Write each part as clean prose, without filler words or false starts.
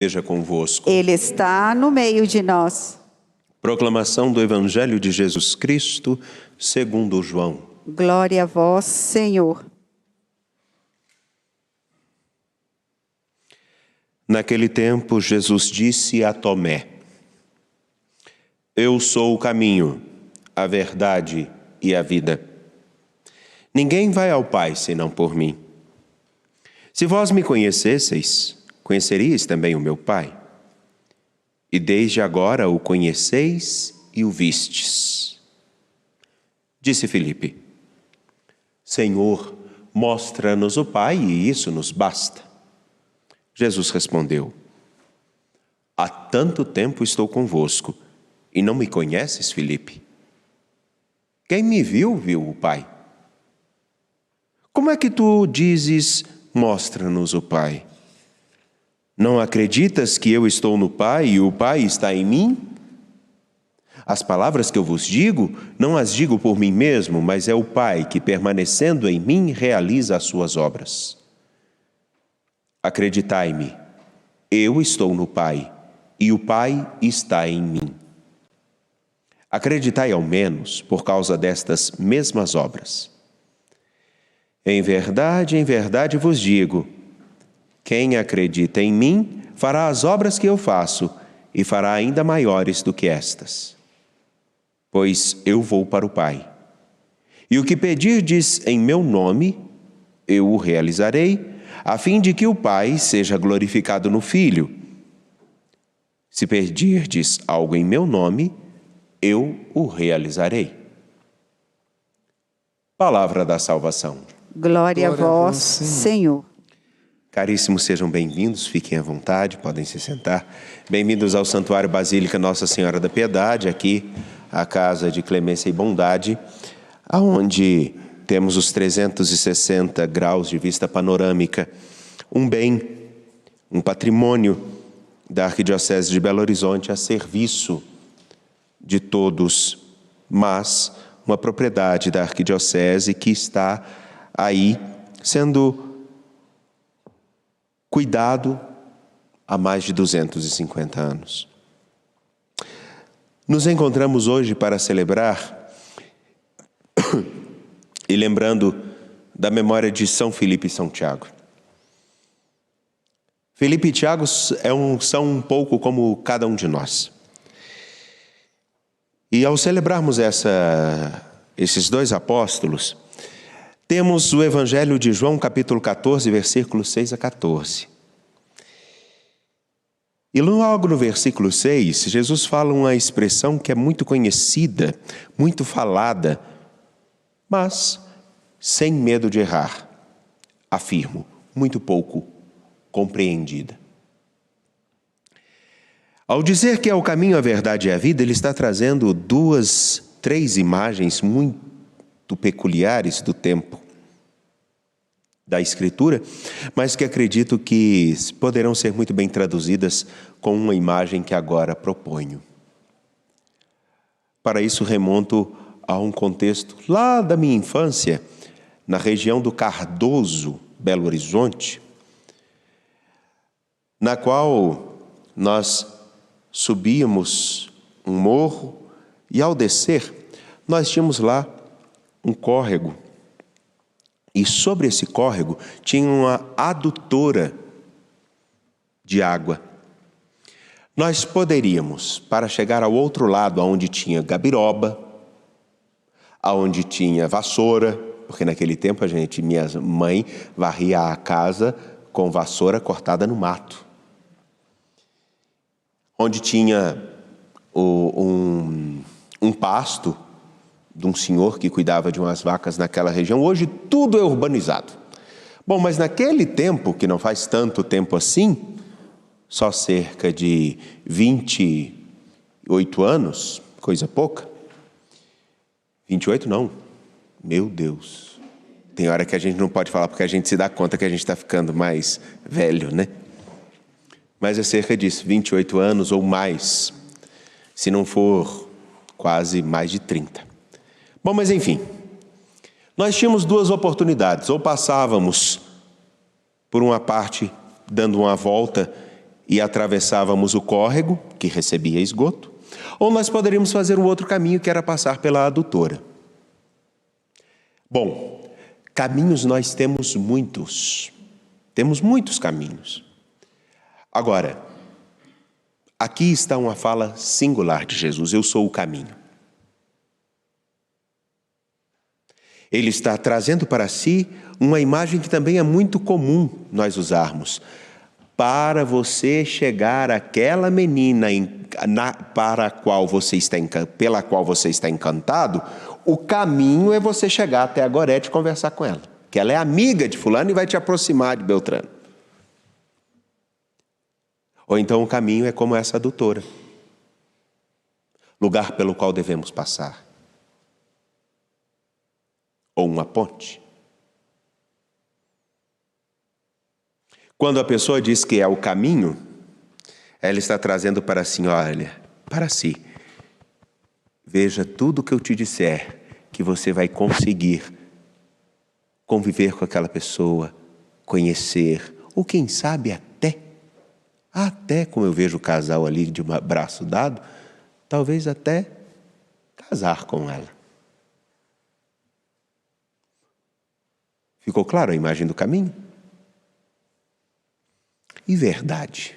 Esteja convosco. Ele está no meio de nós. Proclamação do Evangelho de Jesus Cristo, segundo João. Glória a vós, Senhor. Naquele tempo, Jesus disse a Tomé: Eu sou o caminho, a verdade e a vida. Ninguém vai ao Pai senão por mim. Se vós me conhecesseis, conheceríeis também o meu Pai. E desde agora o conheceis e o vistes. Disse Filipe: Senhor, mostra-nos o Pai e isso nos basta. Jesus respondeu: Há tanto tempo estou convosco e não me conheces, Filipe? Quem me viu, viu o Pai. Como é que tu dizes, mostra-nos o Pai? Não acreditas que eu estou no Pai e o Pai está em mim? As palavras que eu vos digo, não as digo por mim mesmo, mas é o Pai que, permanecendo em mim, realiza as suas obras. Acreditai-me, eu estou no Pai e o Pai está em mim. Acreditai ao menos por causa destas mesmas obras. Em verdade vos digo, quem acredita em mim fará as obras que eu faço e fará ainda maiores do que estas. Pois eu vou para o Pai. E o que pedirdes em meu nome, eu o realizarei, a fim de que o Pai seja glorificado no Filho. Se pedirdes algo em meu nome, eu o realizarei. Palavra da salvação. Glória a vós, Senhor. Caríssimos, sejam bem-vindos, fiquem à vontade, podem se sentar. Bem-vindos ao Santuário Basílica Nossa Senhora da Piedade, aqui a Casa de Clemência e Bondade, onde temos os 360 graus de vista panorâmica, um bem, um patrimônio da Arquidiocese de Belo Horizonte a serviço de todos, mas uma propriedade da Arquidiocese que está aí sendo cuidado há mais de 250 anos. Nos encontramos hoje para celebrar e lembrando da memória de São Filipe e São Tiago. Filipe e Tiago são um pouco como cada um de nós. E ao celebrarmos esses dois apóstolos, temos o Evangelho de João, capítulo 14, versículos 6 a 14. E logo no versículo 6, Jesus fala uma expressão que é muito conhecida, muito falada, mas sem medo de errar. Afirmo, muito pouco compreendida. Ao dizer que é o caminho, a verdade e a vida, ele está trazendo três imagens muito peculiares do tempo da Escritura, mas que acredito que poderão ser muito bem traduzidas com uma imagem que agora proponho. Para isso remonto a um contexto lá da minha infância, na região do Cardoso, Belo Horizonte, na qual nós subíamos um morro e ao descer nós tínhamos lá um córrego. E sobre esse córrego tinha uma adutora de água. Nós poderíamos, para chegar ao outro lado, onde tinha gabiroba, onde tinha vassoura, porque naquele tempo minha mãe varria a casa com vassoura cortada no mato. Onde tinha um pasto de um senhor que cuidava de umas vacas naquela região. Hoje tudo é urbanizado. Bom, mas naquele tempo, que não faz tanto tempo assim, só cerca de 28 anos, coisa pouca. 28 não, meu Deus. Tem hora que a gente não pode falar porque a gente se dá conta que a gente está ficando mais velho, né? Mas é cerca disso, 28 anos ou mais, se não for quase mais de 30. Bom, mas enfim, nós tínhamos duas oportunidades. Ou passávamos por uma parte dando uma volta e atravessávamos o córrego, que recebia esgoto, ou nós poderíamos fazer um outro caminho, que era passar pela adutora. Bom, caminhos nós temos muitos. Temos muitos caminhos. Agora, aqui está uma fala singular de Jesus: eu sou o caminho. Ele está trazendo para si uma imagem que também é muito comum nós usarmos. Para você chegar àquela menina pela qual você está encantado, o caminho é você chegar até a Gorete e conversar com ela. Que ela é amiga de fulano e vai te aproximar de Beltrano. Ou então o caminho é como essa adutora. Lugar pelo qual devemos passar. Ou uma ponte. Quando a pessoa diz que é o caminho, ela está trazendo para si, olha, para si. Veja tudo que eu te disser, que você vai conseguir conviver com aquela pessoa, conhecer, ou quem sabe até como eu vejo o casal ali de um braço dado, talvez até casar com ela. Ficou claro a imagem do caminho? E verdade?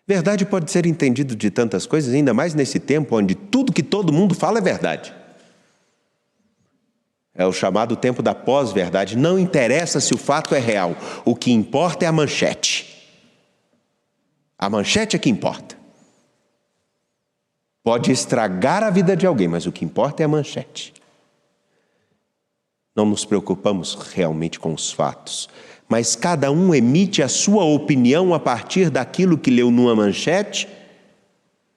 Verdade pode ser entendido de tantas coisas, ainda mais nesse tempo onde tudo que todo mundo fala é verdade. É o chamado tempo da pós-verdade. Não interessa se o fato é real. O que importa é a manchete. A manchete é que importa. Pode estragar a vida de alguém, mas o que importa é a manchete. Não nos preocupamos realmente com os fatos, mas cada um emite a sua opinião a partir daquilo que leu numa manchete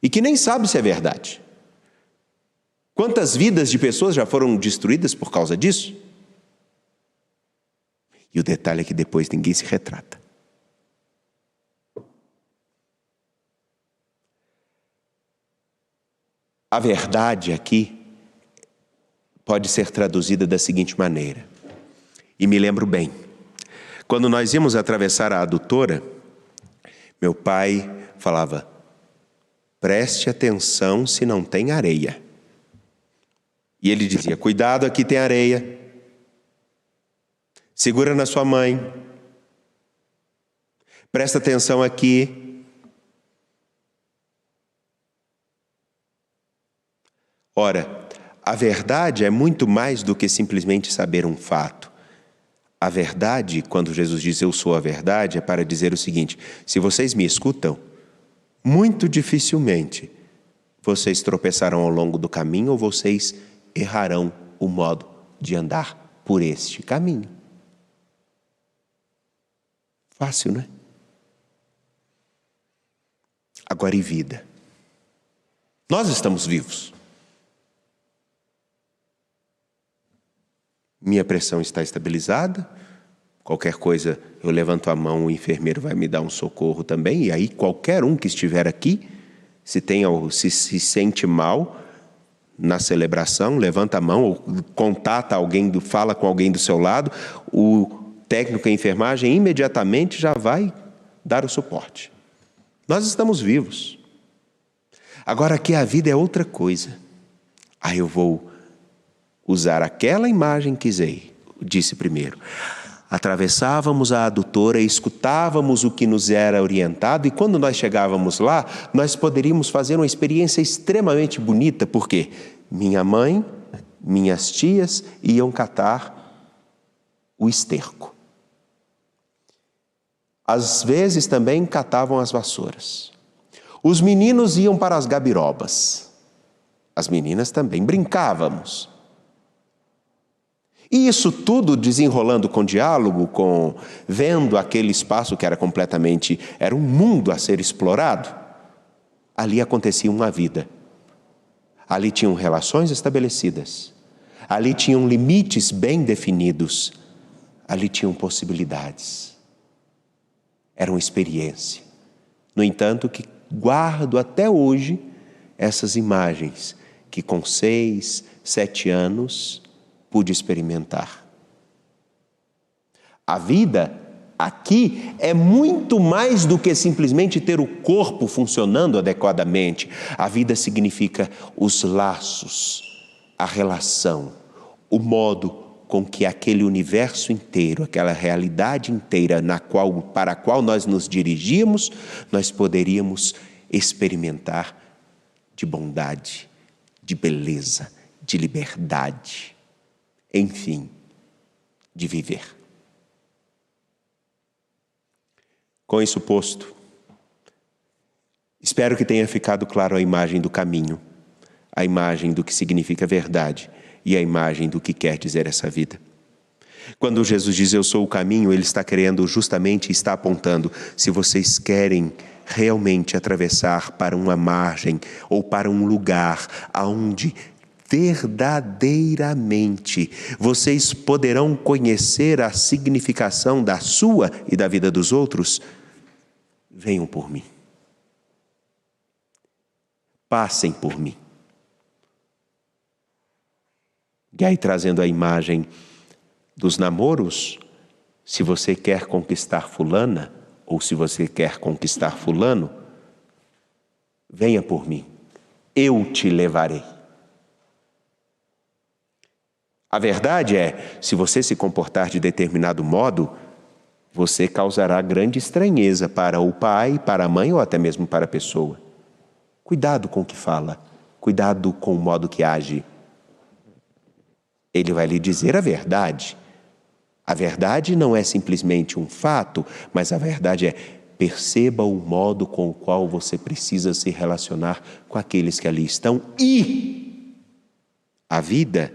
e que nem sabe se é verdade. Quantas vidas de pessoas já foram destruídas por causa disso? E o detalhe é que depois ninguém se retrata. A verdade aqui pode ser traduzida da seguinte maneira. E me lembro bem. Quando nós íamos atravessar a adutora, meu pai falava: preste atenção se não tem areia. E ele dizia: cuidado, aqui tem areia. Segura na sua mãe. Presta atenção aqui. Ora, a verdade é muito mais do que simplesmente saber um fato. A verdade, quando Jesus diz eu sou a verdade, é para dizer o seguinte: se vocês me escutam, muito dificilmente vocês tropeçarão ao longo do caminho ou vocês errarão o modo de andar por este caminho. Fácil, não é? Agora, e vida? Nós estamos vivos. Minha pressão está estabilizada. Qualquer coisa, eu levanto a mão, o enfermeiro vai me dar um socorro também. E aí, qualquer um que estiver aqui, se sente mal na celebração, levanta a mão ou contata alguém, fala com alguém do seu lado, o técnico em enfermagem imediatamente já vai dar o suporte. Nós estamos vivos. Agora aqui a vida é outra coisa. Aí eu vou usar aquela imagem que disse primeiro. Atravessávamos a adutora e escutávamos o que nos era orientado, e quando nós chegávamos lá, nós poderíamos fazer uma experiência extremamente bonita, porque minha mãe, minhas tias iam catar o esterco. Às vezes também catavam as vassouras. Os meninos iam para as gabirobas. As meninas também brincávamos. E isso tudo desenrolando com diálogo, vendo aquele espaço que era um mundo a ser explorado. Ali acontecia uma vida. Ali tinham relações estabelecidas. Ali tinham limites bem definidos. Ali tinham possibilidades. Era uma experiência. No entanto, que guardo até hoje essas imagens que com 6, 7 anos pude experimentar. A vida aqui é muito mais do que simplesmente ter o corpo funcionando adequadamente. A vida significa os laços, a relação, o modo com que aquele universo inteiro, aquela realidade inteira para a qual nós nos dirigimos, nós poderíamos experimentar de bondade, de beleza, de liberdade, enfim, de viver. Com isso posto, espero que tenha ficado claro a imagem do caminho, a imagem do que significa verdade e a imagem do que quer dizer essa vida. Quando Jesus diz eu sou o caminho, Ele está querendo justamente, está apontando, se vocês querem realmente atravessar para uma margem ou para um lugar aonde verdadeiramente vocês poderão conhecer a significação da sua e da vida dos outros, venham por mim. Passem por mim. E aí, trazendo a imagem dos namoros, se você quer conquistar fulana, ou se você quer conquistar fulano, venha por mim, eu te levarei. A verdade é, se você se comportar de determinado modo, você causará grande estranheza para o pai, para a mãe ou até mesmo para a pessoa. Cuidado com o que fala, cuidado com o modo que age. Ele vai lhe dizer a verdade. A verdade não é simplesmente um fato, mas a verdade é, perceba o modo com o qual você precisa se relacionar com aqueles que ali estão. E a vida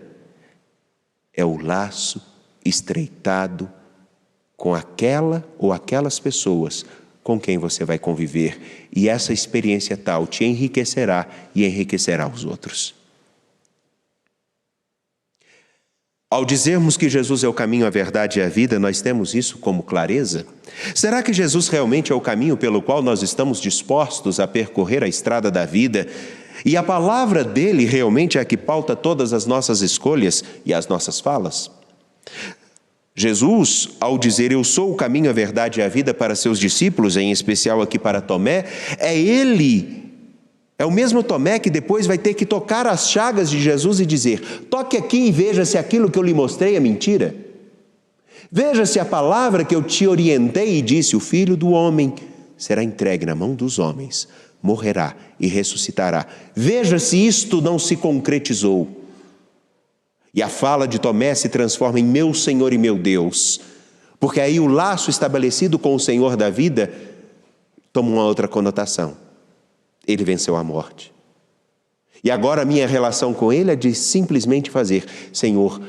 é o laço estreitado com aquela ou aquelas pessoas com quem você vai conviver. E essa experiência tal te enriquecerá e enriquecerá os outros. Ao dizermos que Jesus é o caminho, a verdade e a vida, nós temos isso como clareza? Será que Jesus realmente é o caminho pelo qual nós estamos dispostos a percorrer a estrada da vida? E a palavra dele realmente é a que pauta todas as nossas escolhas e as nossas falas? Jesus, ao dizer eu sou o caminho, a verdade e a vida para seus discípulos, em especial aqui para Tomé, é o mesmo Tomé que depois vai ter que tocar as chagas de Jesus e dizer, toque aqui e veja se aquilo que eu lhe mostrei é mentira. Veja se a palavra que eu te orientei e disse, o Filho do Homem será entregue na mão dos homens, morrerá e ressuscitará. Veja se isto não se concretizou. E a fala de Tomé se transforma em meu Senhor e meu Deus, porque aí o laço estabelecido com o Senhor da vida toma uma outra conotação. Ele venceu a morte. E agora a minha relação com Ele é de simplesmente fazer, Senhor,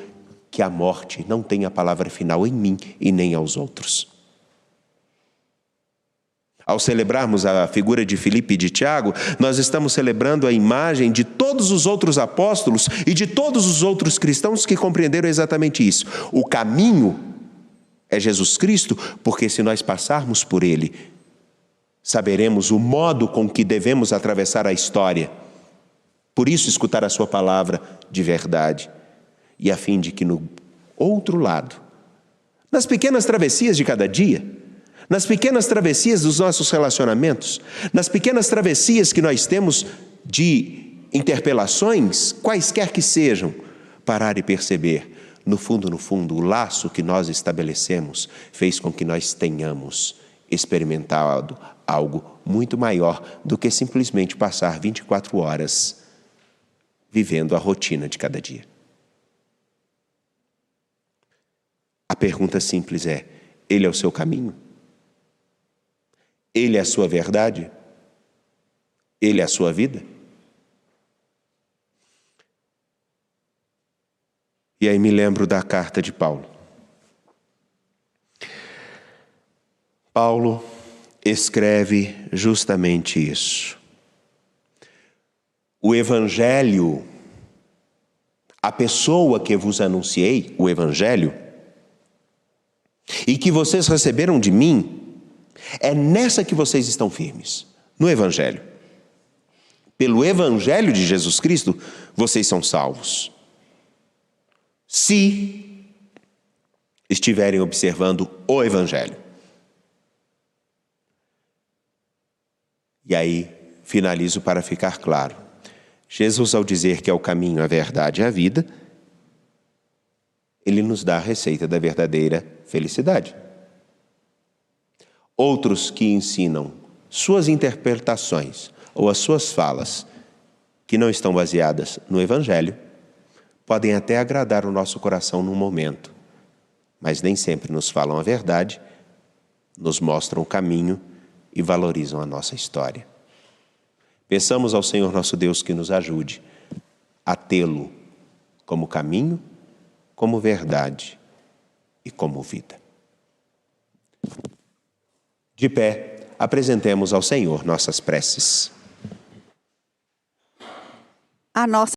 que a morte não tenha a palavra final em mim e nem aos outros. Ao celebrarmos a figura de Filipe e de Tiago, nós estamos celebrando a imagem de todos os outros apóstolos e de todos os outros cristãos que compreenderam exatamente isso. O caminho é Jesus Cristo, porque se nós passarmos por Ele, saberemos o modo com que devemos atravessar a história. Por isso, escutar a sua palavra de verdade. E a fim de que no outro lado, nas pequenas travessias de cada dia, nas pequenas travessias dos nossos relacionamentos, nas pequenas travessias que nós temos de interpelações, quaisquer que sejam, parar e perceber, no fundo, o laço que nós estabelecemos fez com que nós tenhamos experimentado algo muito maior do que simplesmente passar 24 horas vivendo a rotina de cada dia. A pergunta simples é, Ele é o seu caminho? Ele é a sua verdade? Ele é a sua vida? E aí me lembro da carta de Paulo. Paulo escreve justamente isso. O Evangelho, a pessoa que vos anunciei, o Evangelho, e que vocês receberam de mim, é nessa que vocês estão firmes, no Evangelho. Pelo Evangelho de Jesus Cristo, vocês são salvos. Se estiverem observando o Evangelho. E aí, finalizo para ficar claro. Jesus, ao dizer que é o caminho, a verdade e a vida, Ele nos dá a receita da verdadeira felicidade. Outros que ensinam suas interpretações ou as suas falas, que não estão baseadas no Evangelho, podem até agradar o nosso coração num momento, mas nem sempre nos falam a verdade, nos mostram o caminho e valorizam a nossa história. Peçamos ao Senhor nosso Deus que nos ajude a tê-lo como caminho, como verdade e como vida. De pé, apresentemos ao Senhor nossas preces. A nossa